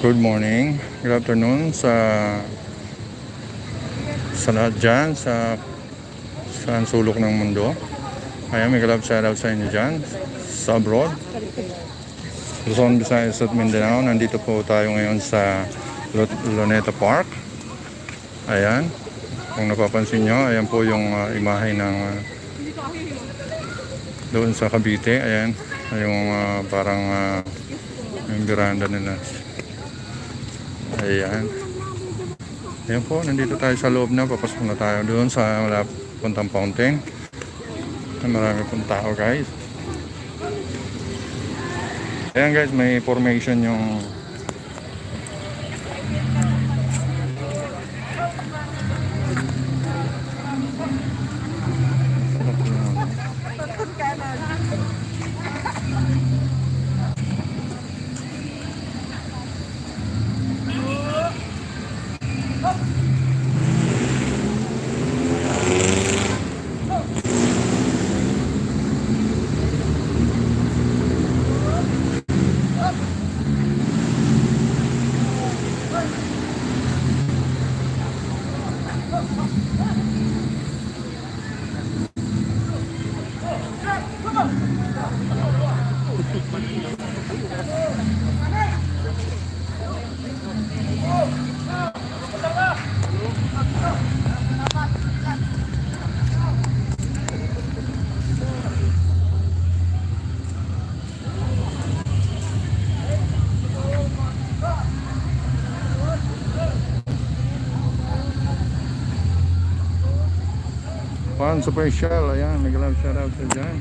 Good morning, good afternoon sa lahat dyan, sa sulok ng mundo. Ayan, may kalab shoutout sa inyo dyan, sa abroad, Luzon, Visayas at Mindanao. Nandito po tayo ngayon sa Luneta Park. Ayan, kung napapansin nyo, ayan po yung imahe ng doon sa Cavite. Ayan, yung parang yung veranda nila. Ayan. Ayan po, nandito tayo sa loob na. Papasok na tayo doon sa puntang fountain. Marami pong tao, guys. Ayan guys, may formation yung Juan Supercial. Ayan, nag-love shoutout sa dyan.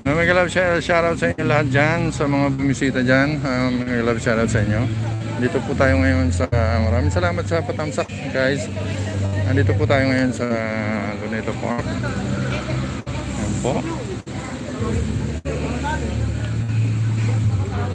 May love shoutout sa inyo lahat dyan, sa mga bumisita dyan. May love shoutout sa inyo. Dito po tayo ngayon sa, maraming salamat sa patamsak guys. Nandito po tayo ngayon sa Luneta Park. Ayan po.